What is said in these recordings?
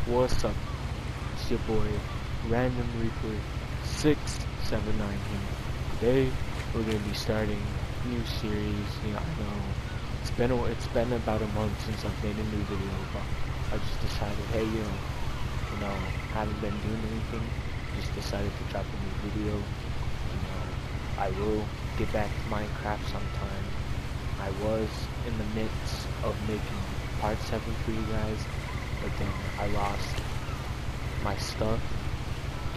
What's up? It's your boy, Random Reaper 679 here. Today, we're gonna be starting a new series. I know it's been about a month since I've made a new video, but I just decided, hey, haven't been doing anything. Just decided to drop a new video. I will get back to Minecraft sometime. I was in the midst of making part 7 for you guys, but then I lost my stuff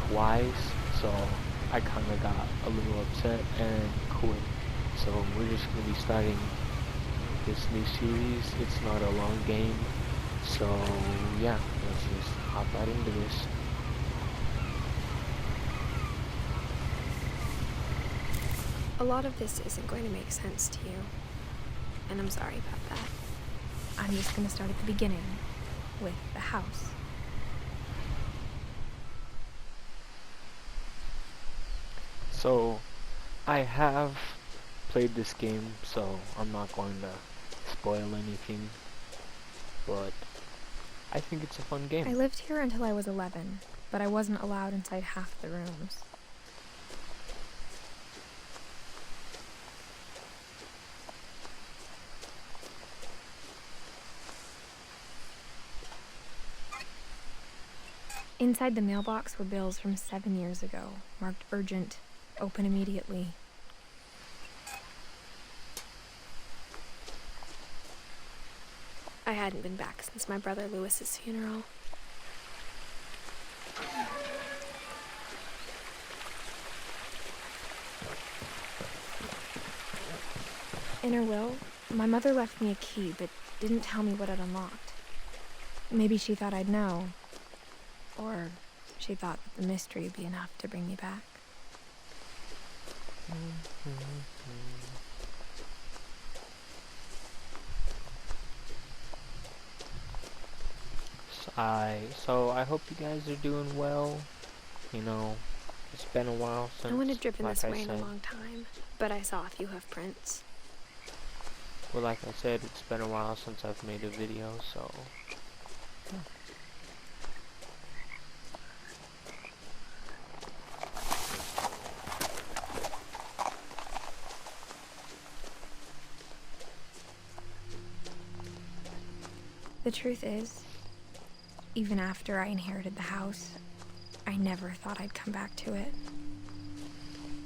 twice, so I kinda got a little upset and quit. So we're just gonna be starting this new series. It's not a long game, so yeah, let's just hop right into this. A lot of this isn't going to make sense to you, and I'm sorry about that. I'm just going to start at the beginning, with the house. So, I have played this game, so I'm not going to spoil anything, but I think it's a fun game. I lived here until I was 11, but I wasn't allowed inside half the rooms. Inside the mailbox were bills from 7 years ago, marked urgent, open immediately. I hadn't been back since my brother Lewis's funeral. In her will, my mother left me a key, but didn't tell me what it unlocked. Maybe she thought I'd know. Or she thought that the mystery would be enough to bring me back. So I hope you guys are doing well. It's been a while since. No one had driven this way in a long time, but I saw a few hoof prints. Well, like I said, it's been a while since I've made a video, so yeah. The truth is, even after I inherited the house, I never thought I'd come back to it.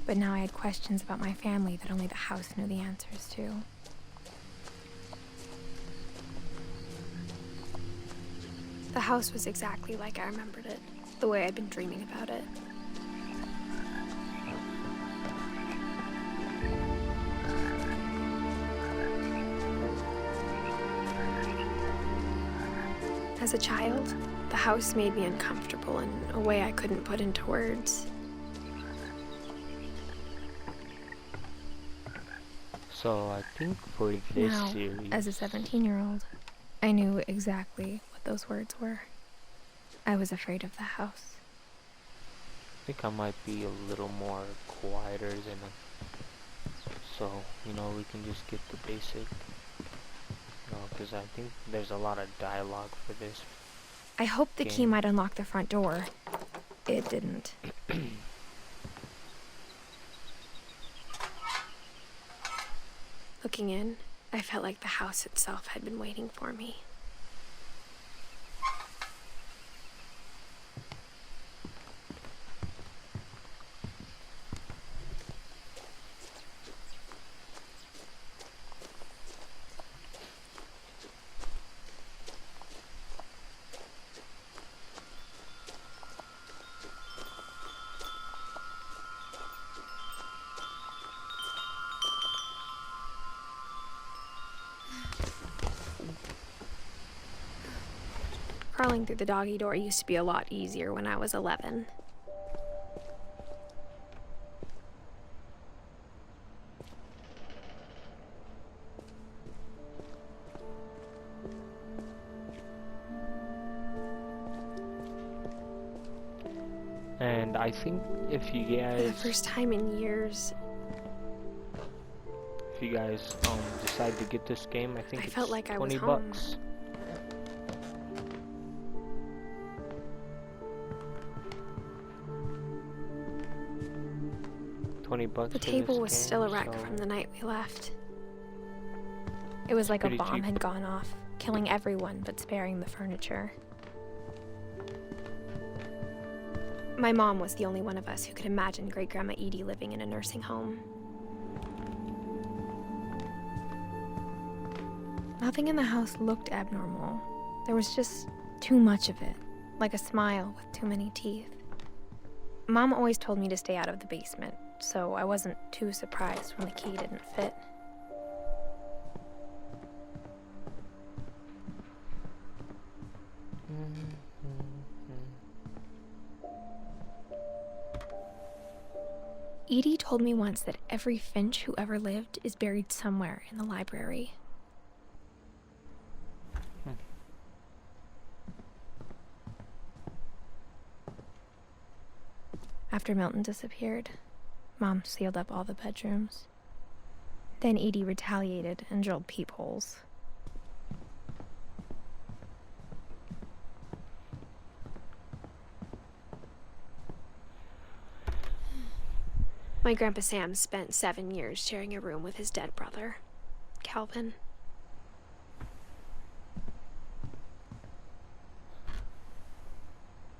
But now I had questions about my family that only the house knew the answers to. The house was exactly like I remembered it, the way I'd been dreaming about it. As a child, the house made me uncomfortable in a way I couldn't put into words. So I think for this Now, series, as a 17-year-old, I knew exactly what those words were. I was afraid of the house. I think I might be a little more quieter than so we can just get the basic. Because I think there's a lot of dialogue for this. I hoped the key might unlock the front door. It didn't. Looking in, I felt like the house itself had been waiting for me. Crawling through the doggy door used to be a lot easier when I was 11. And I think if you guys, For the first time in years, if you guys decide to get this game, I think I it's felt like I was 20 home. bucks. $20 The for table this was game, still a wreck so from the night we left. It was like a pretty bomb cheap. had gone off, killing everyone but sparing the furniture. My mom was the only one of us who could imagine Great-Grandma Edie living in a nursing home. Nothing in the house looked abnormal. There was just too much of it, like a smile with too many teeth. Mom always told me to stay out of the basement, so I wasn't too surprised when the key didn't fit. Edie told me once that every Finch who ever lived is buried somewhere in the library. After Milton disappeared, Mom sealed up all the bedrooms. Then Edie retaliated and drilled peepholes. My Grandpa Sam spent 7 years sharing a room with his dead brother, Calvin.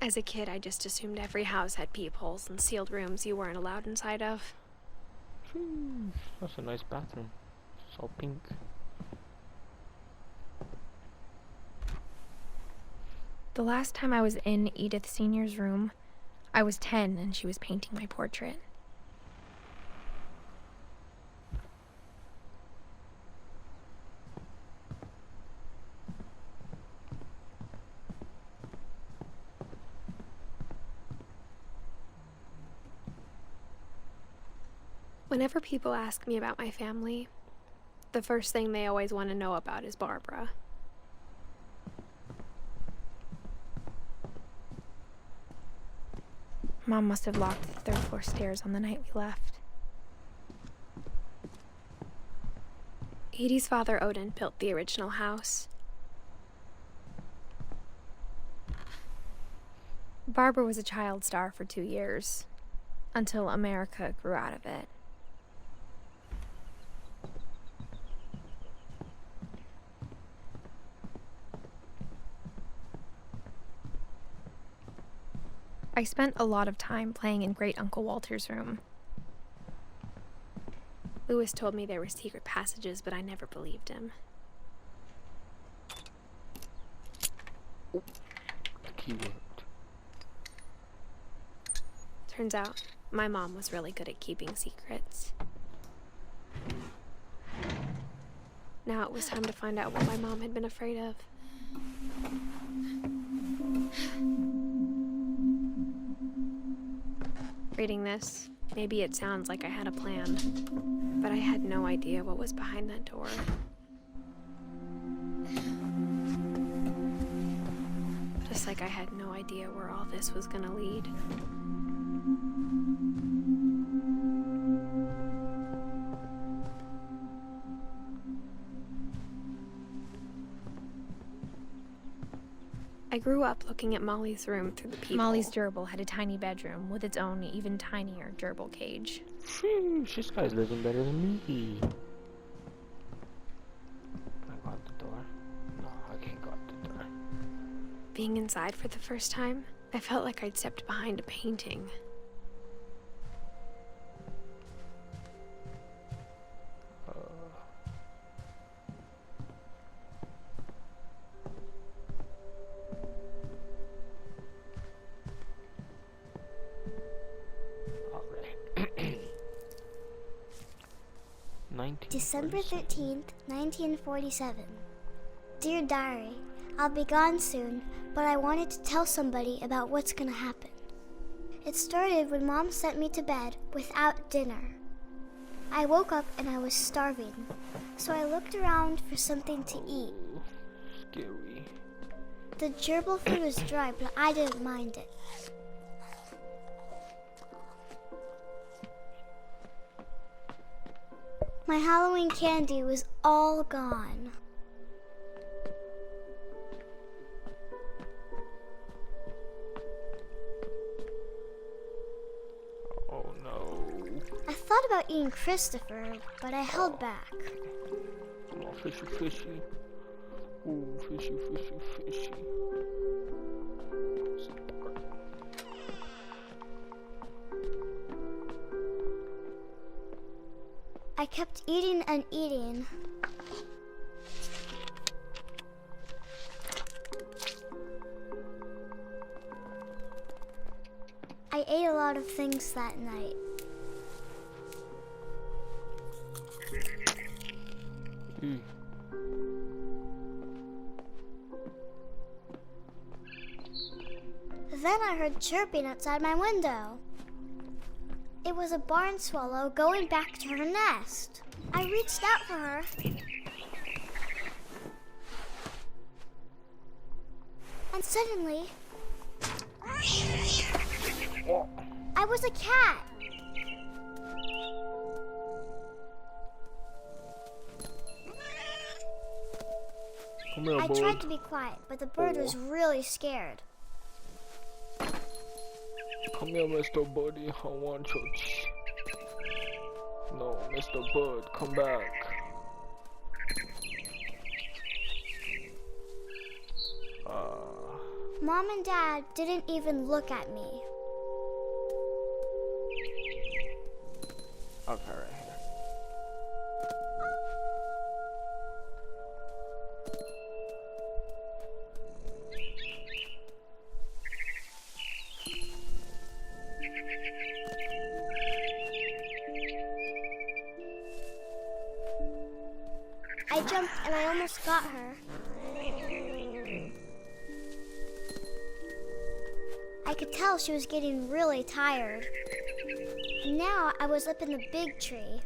As a kid, I just assumed every house had peepholes and sealed rooms you weren't allowed inside of. That's a nice bathroom. It's all pink. The last time I was in Edith Sr.'s room, I was 10 and she was painting my portrait. Whenever people ask me about my family, the first thing they always want to know about is Barbara. Mom must have locked the third floor stairs on the night we left. Edie's father, Odin, built the original house. Barbara was a child star for 2 years, until America grew out of it. I spent a lot of time playing in Great Uncle Walter's room. Lewis told me there were secret passages, but I never believed him. Oh, the key worked. Turns out, my mom was really good at keeping secrets. Now it was time to find out what my mom had been afraid of. Reading this, maybe it sounds like I had a plan, but I had no idea what was behind that door. Just like I had no idea where all this was gonna lead. I grew up looking at Molly's room through the peephole. Molly's gerbil had a tiny bedroom with its own even tinier gerbil cage. Sheesh, this guy's living better than me. Can I go out the door? No, I can't go out the door. Being inside for the first time, I felt like I'd stepped behind a painting. December 13th, 1947. Dear Diary, I'll be gone soon, but I wanted to tell somebody about what's gonna happen. It started when Mom sent me to bed without dinner. I woke up and I was starving, so I looked around for something to eat. Scary. The gerbil food was dry, but I didn't mind it. My Halloween candy was all gone. Oh no. I thought about eating Christopher, but I held back. Come on, fishy, fishy. Ooh, fishy, fishy, fishy. I kept eating and eating. I ate a lot of things that night. Then I heard chirping outside my window. It was a barn swallow going back to her nest. I reached out for her. And suddenly, I was a cat. Come here, I bud. tried to be quiet, but the bird was really scared. Come here, Mr. Buddy. I want your No, Mr. Bud, come back. Mom and Dad didn't even look at me. Okay, right here. I jumped and I almost got her. I could tell she was getting really tired. And now I was up in the big tree.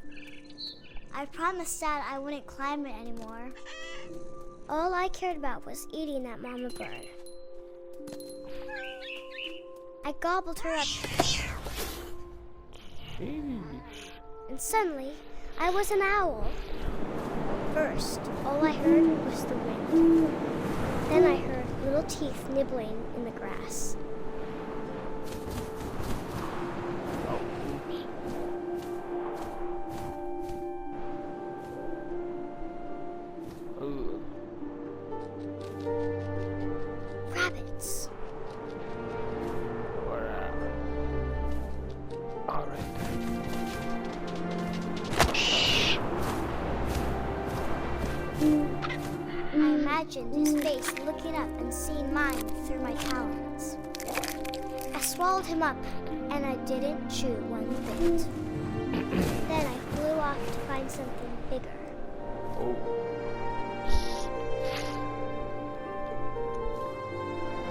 I promised Dad I wouldn't climb it anymore. All I cared about was eating that mama bird. I gobbled her up. And suddenly, I was an owl. First, all I heard was the wind. Then I heard little teeth nibbling in the grass. Rabbits. I imagined his face looking up and seeing mine through my talons. I swallowed him up, and I didn't chew one bit. Then I flew off to find something bigger.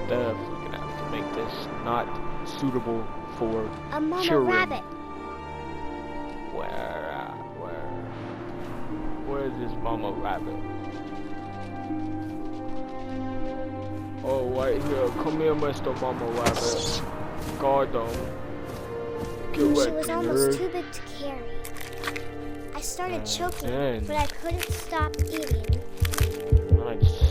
Definitely gonna have to make this not suitable for A mama children. rabbit. Where is this mama rabbit? Oh, right here. Come here, Mr. Mama Rabbit. Guard them. Get She ready, was almost too big to carry. I started choking, then- but I couldn't stop eating. Nice.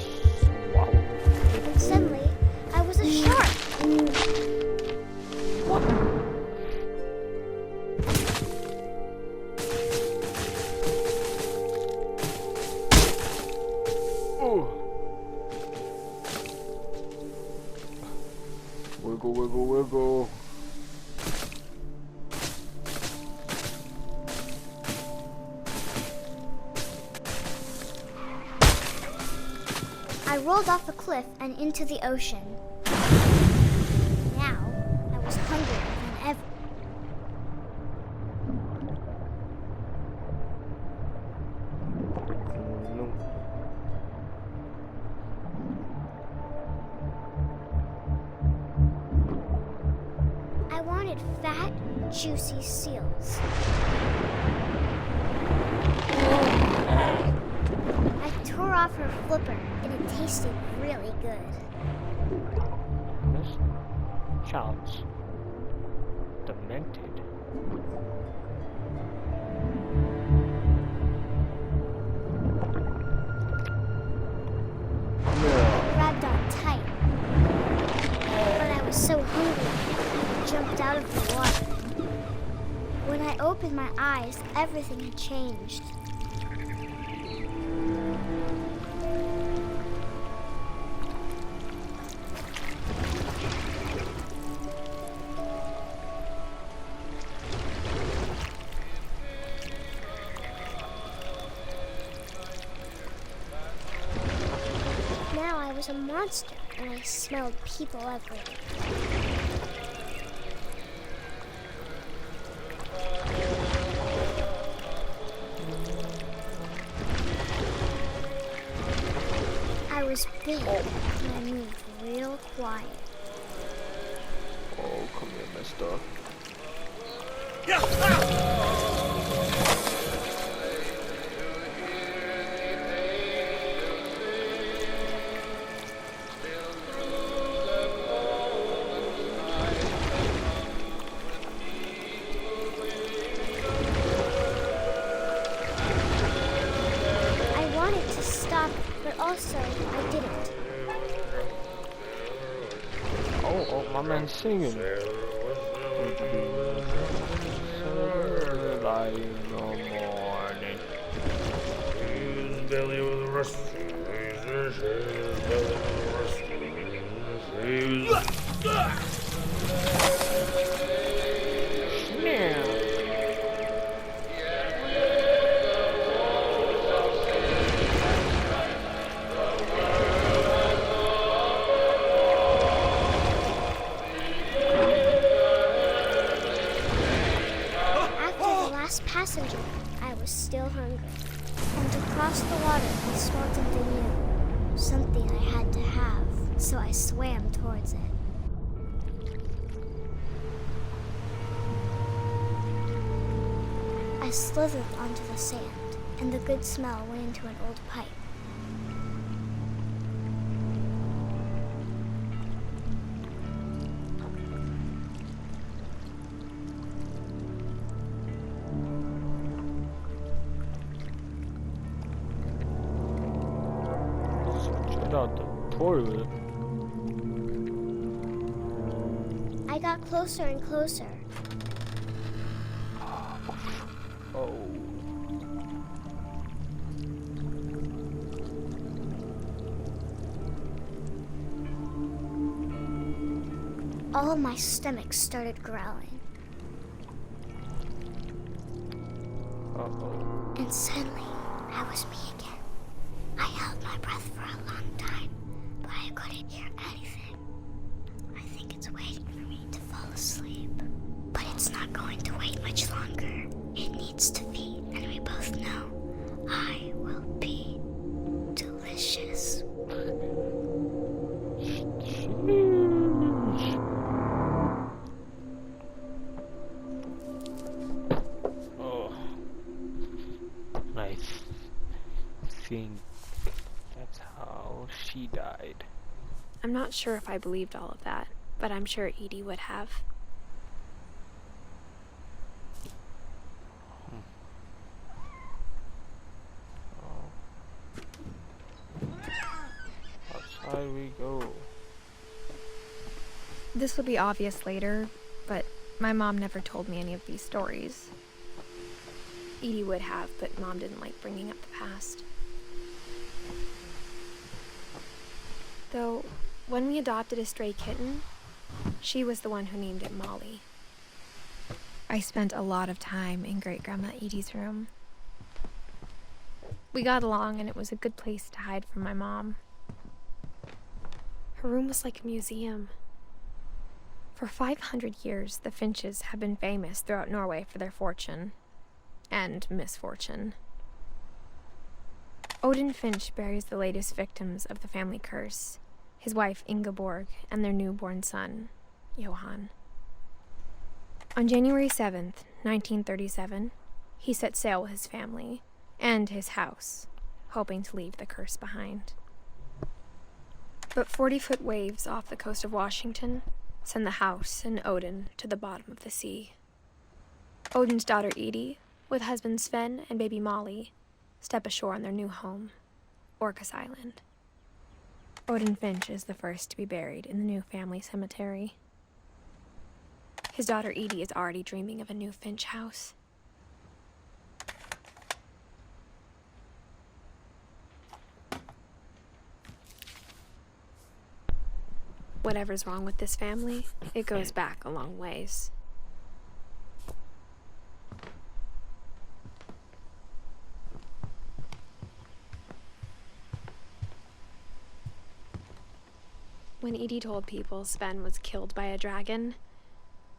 Wow. And suddenly, I was a shark. What? Oh. Wiggle, wiggle, wiggle. I rolled off a cliff and into the ocean. Now, I was hungrier than ever. No. I wanted fat, juicy seals. I tore off her flipper, and it tasted really good. This child's demented. I grabbed on tight, but I was so hungry, I jumped out of the water. When I opened my eyes, everything had changed. Now I was a monster, and I smelled people everywhere. I was big, and I moved real quiet. Oh, come here, mister. I wanted to stop, but also I didn't. Oh, my man's singing. Early in the morning. His belly was rusty. His belly was rusty. After the last passenger, I was still hungry. And to cross the water, I smelled something new. Something I had to have, so I swam towards it. I slithered onto the sand, and the good smell went into an old pipe. Straight out the toilet. I got closer and closer. Oh. All of my stomach started growling. Uh-oh. And suddenly, I was me again. I held my breath for a long time, but I couldn't hear anything. I think it's waiting for me to fall asleep. But it's not going to wait much longer. It needs to feed, and we both know I will be delicious. Oh. I think that's how she died. I'm not sure if I believed all of that, but I'm sure Edie would have. Outside we go. This will be obvious later, but my mom never told me any of these stories. Edie would have, but Mom didn't like bringing up the past. Though, when we adopted a stray kitten, she was the one who named it Molly. I spent a lot of time in Great-Grandma Edie's room. We got along, and it was a good place to hide from my mom. Her room was like a museum. For 500 years, the Finches have been famous throughout Norway for their fortune and misfortune. Odin Finch buries the latest victims of the family curse, his wife Ingeborg and their newborn son, Johan. On January 7th, 1937, he set sail with his family and his house, hoping to leave the curse behind. But 40-foot waves off the coast of Washington send the house and Odin to the bottom of the sea. Odin's daughter Edie, with husband Sven and baby Molly, step ashore on their new home, Orcas Island. Odin Finch is the first to be buried in the new family cemetery. His daughter Edie is already dreaming of a new Finch house. Whatever's wrong with this family, it goes back a long ways. When Edie told people Sven was killed by a dragon,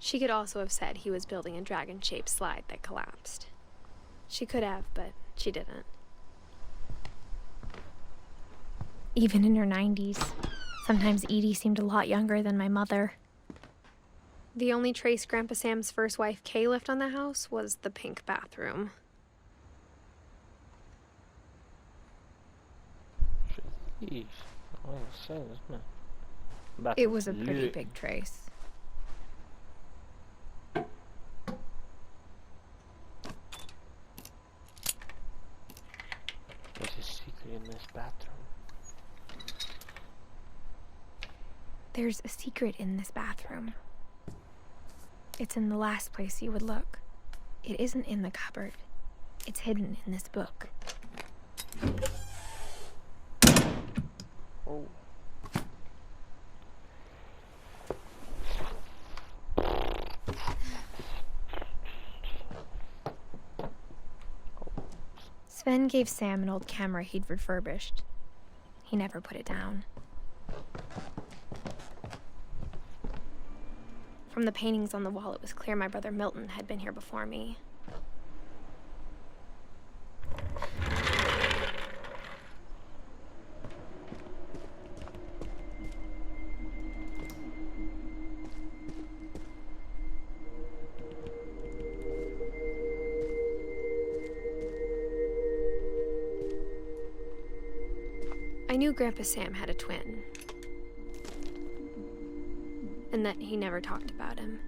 she could also have said he was building a dragon-shaped slide that collapsed. She could have, but she didn't. Even in her 90s, sometimes Edie seemed a lot younger than my mother. The only trace Grandpa Sam's first wife, Kay, left on the house was the pink bathroom. Jeez. All of a sudden, isn't it? It was a pretty big trace. What's a secret in this bathroom? There's a secret in this bathroom. It's in the last place you would look. It isn't in the cupboard. It's hidden in this book. Oh. Sven gave Sam an old camera he'd refurbished. He never put it down. From the paintings on the wall, it was clear my brother Milton had been here before me. I knew Grandpa Sam had a twin, and that he never talked about him.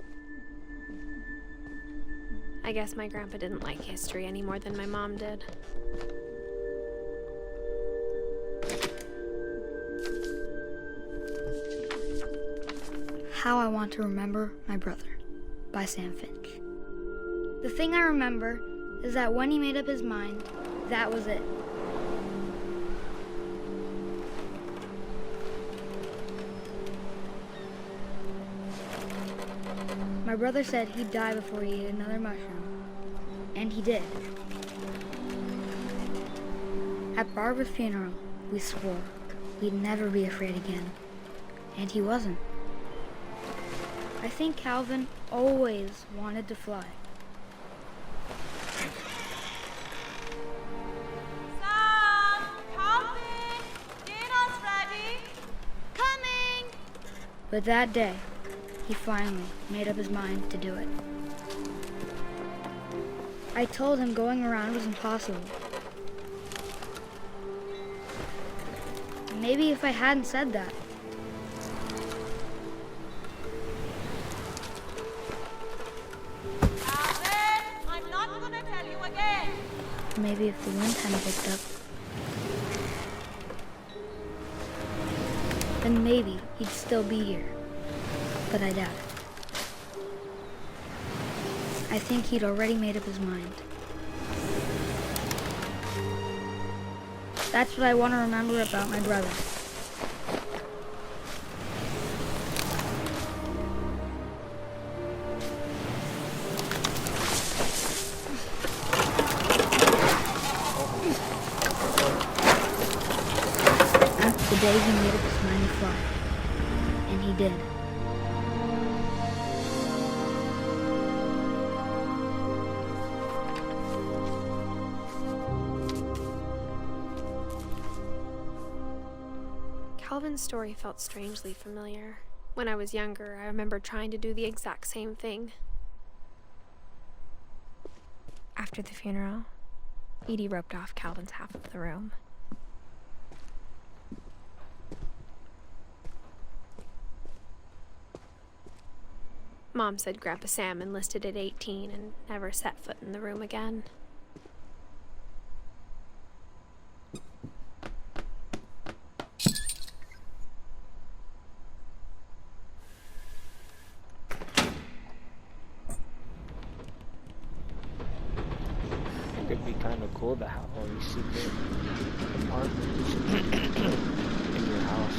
I guess my grandpa didn't like history any more than my mom did. How I Want to Remember My Brother by Sam Finch. The thing I remember is that when he made up his mind, that was it. My brother said he'd die before he ate another mushroom, and he did. At Barbara's funeral, we swore we'd never be afraid again, and he wasn't. I think Calvin always wanted to fly. Sam! Calvin! Dinner's ready! Coming! But that day, he finally made up his mind to do it. I told him going around was impossible. Maybe if I hadn't said that, Calvin! I'm not gonna tell you again! maybe if the wind hadn't picked up, then maybe he'd still be here. But I doubt it. I think he'd already made up his mind. That's what I want to remember about my brother. The day he made up his mind to fly. And he did. Calvin's story felt strangely familiar. When I was younger, I remember trying to do the exact same thing. After the funeral, Edie roped off Calvin's half of the room. Mom said Grandpa Sam enlisted at 18 and never set foot in the room again. kind of cool to have all these secret apartments in your house.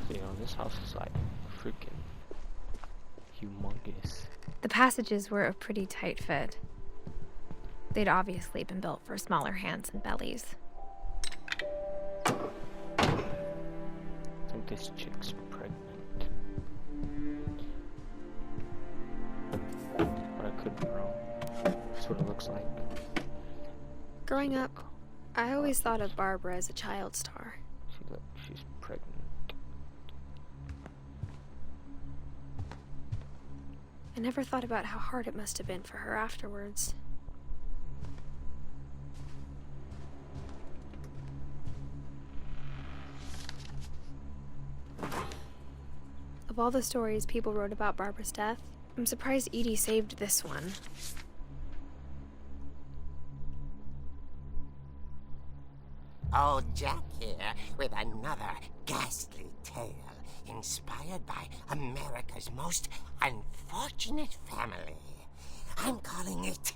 So, you know, this house is like freaking humongous. The passages were a pretty tight fit. They'd obviously been built for smaller hands and bellies. I think this chick's pregnant. But I could be wrong. That's what it looks like. Growing up, I always thought of Barbara as a child star. She's pregnant. I never thought about how hard it must have been for her afterwards. Of all the stories people wrote about Barbara's death, I'm surprised Edie saved this one. Old Jack here with another ghastly tale inspired by America's most unfortunate family. I'm calling it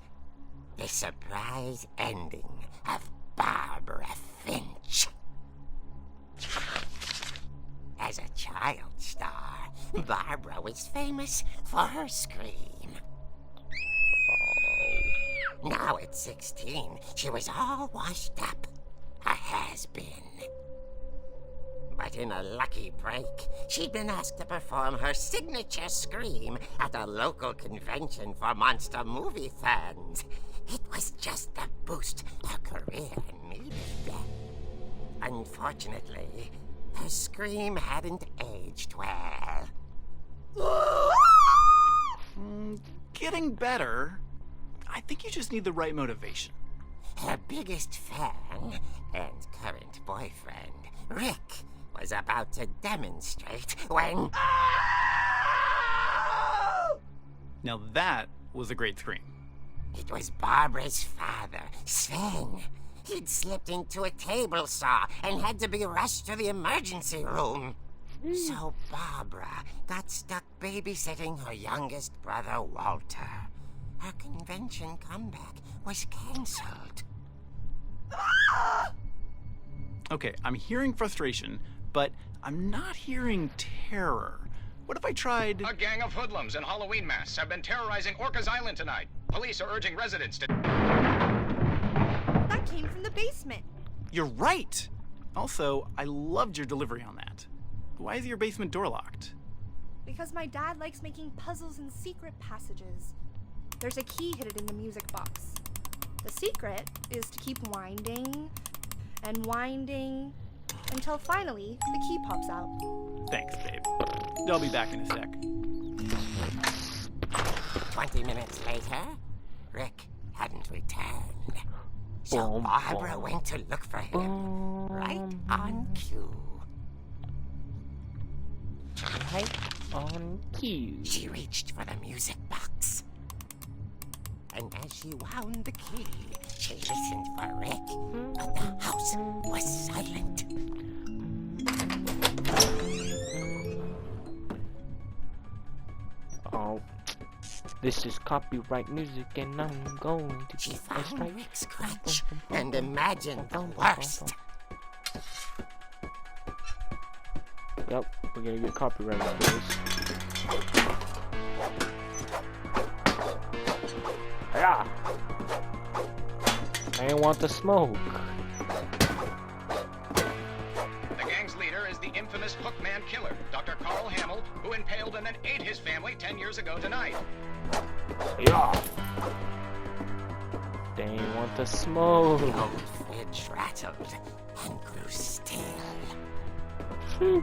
The Surprise Ending of Barbara Finch. As a child star, Barbara was famous for her scream. Now at 16, she was all washed up. A has-been. But in a lucky break, she'd been asked to perform her signature scream at a local convention for monster movie fans. It was just the boost her career needed. Unfortunately, her scream hadn't aged well. Getting better. I think you just need the right motivation. Her biggest fan and current boyfriend, Rick, was about to demonstrate when... Now that was a great scream. It was Barbara's father, Sven. He'd slipped into a table saw and had to be rushed to the emergency room. So Barbara got stuck babysitting her youngest brother, Walter. Her convention comeback was cancelled. Okay, I'm hearing frustration, but I'm not hearing terror. What if I tried... A gang of hoodlums in Halloween masks have been terrorizing Orcas Island tonight. Police are urging residents to... That came from the basement. You're right! Also, I loved your delivery on that. Why is your basement door locked? Because my dad likes making puzzles and secret passages. There's a key hidden in the music box. The secret is to keep winding and winding until finally the key pops out. Thanks, babe. I'll be back in a sec. 20 minutes later, Rick hadn't returned. So Barbara went to look for him, right on cue. Right on cue. She reached for the music box. And as she wound the key, she listened for Rick, but the house was silent. Oh, this is copyright music and I'm going to She get a found strike. Rick's crutch and imagined the worst. Yep, we're gonna get copyright for this. Yeah. I ain't want the smoke. The gang's leader is the infamous Hookman killer, Dr. Carl Hamill, who impaled and then ate his family 10 years ago tonight. Yeah. They ain't want the smoke. The old fridge rattled and grew still. Oh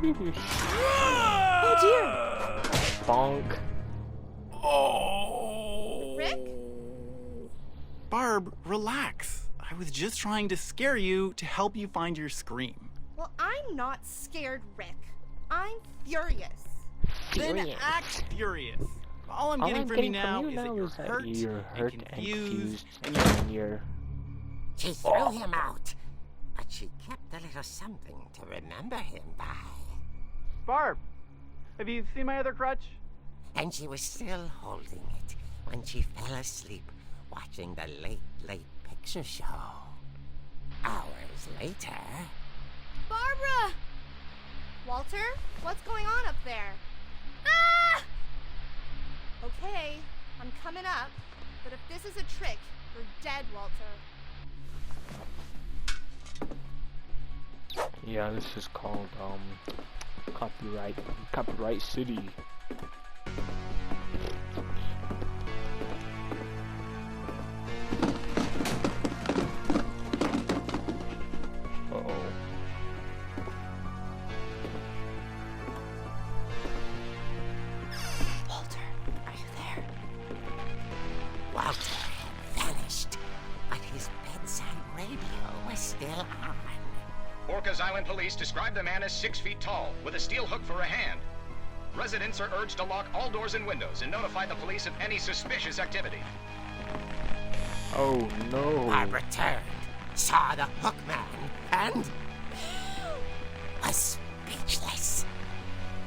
dear! Bonk. Oh! Rick? Barb, relax. I was just trying to scare you to help you find your scream. Well, I'm not scared, Rick. I'm furious. Then act furious. All I'm getting from you now is that you're hurt and confused and you're... She threw him out, but she kept a little something to remember him by. Barb, have you seen my other crutch? And she was still holding it when she fell asleep watching the late picture show. Hours later... Barbara! Walter, what's going on up there? Ah! Okay, I'm coming up, but if this is a trick, you're dead, Walter. Yeah, this is called Copyright City. Uh-oh. Walter, are you there? Walter had vanished, but his bedside radio was still on. Orcas Island police describe the man as 6 feet tall, with a steel hook for a hand. Residents are urged to lock all doors and windows and notify the police of any suspicious activity. Oh no. Barbara turned, saw the hook man, and was speechless.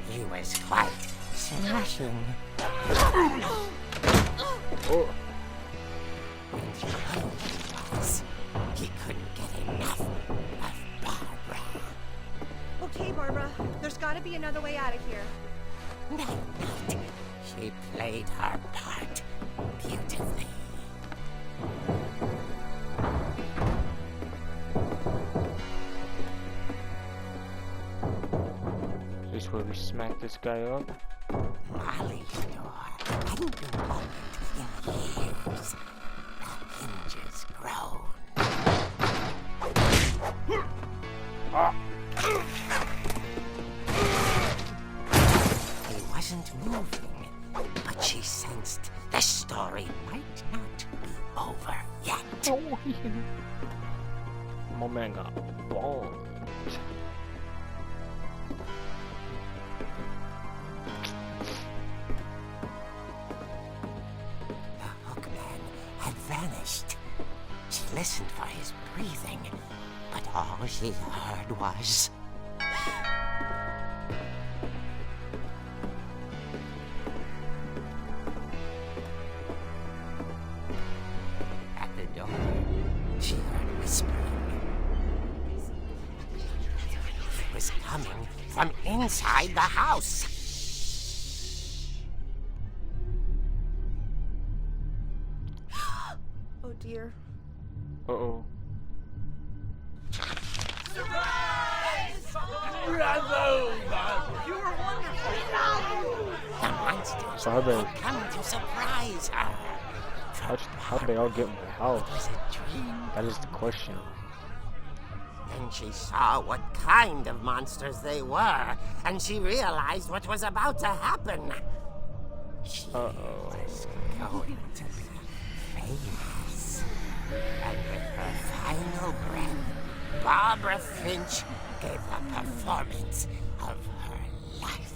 He was quite smashing. Oh. And he was. He couldn't get enough of Barbara. Okay, Barbara, there's gotta be another way out of here. That night, she played her part beautifully. This where we smack this guy up? Molly's door hadn't been opened in years. The hinges groaned. He wasn't moving, but she sensed the story might not be over yet. Oh, my man got balls. The hookman had vanished. She listened for his breathing, but all she heard was... At the door, she heard whispering. It was coming from inside the house. Oh dear. Uh-oh. The monsters Barbara. had come to surprise her. How'd they all get in my It house? was a dream. That is the question. Then she saw what kind of monsters they were, and she realized what was about to happen. She was going to be famous. And with her final breath, Barbara Finch gave the performance of her life.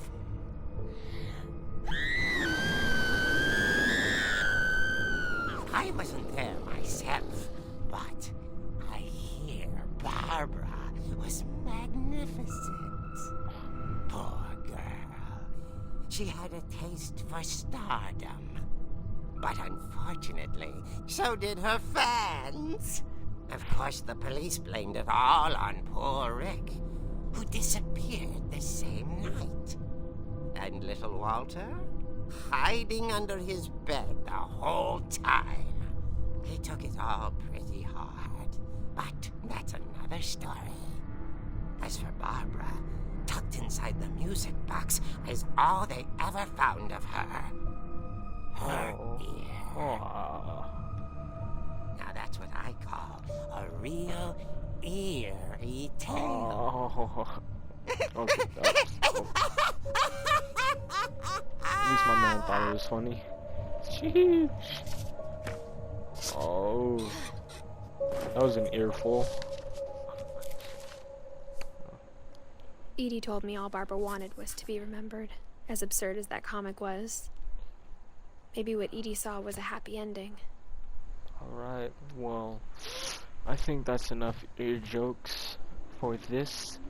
I wasn't there myself, but I hear Barbara was magnificent. Poor girl. She had a taste for stardom. But unfortunately, so did her fans. Of course, the police blamed it all on poor Rick, who disappeared the same night. And little Walter? Hiding under his bed the whole time. He took it all pretty hard, but that's another story. As for Barbara, tucked inside the music box is all they ever found of her. Her ear. Now that's what I call a real eerie tale. Oh. Okay, at least my man thought it was funny. Sheesh. Oh. That was an earful. Edie told me all Barbara wanted was to be remembered, as absurd as that comic was. Maybe what Edie saw was a happy ending. Alright, well, I think that's enough ear jokes for this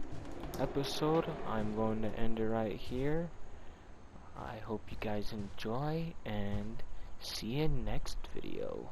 episode. I'm going to end it right here. I hope you guys enjoy, and see you next video.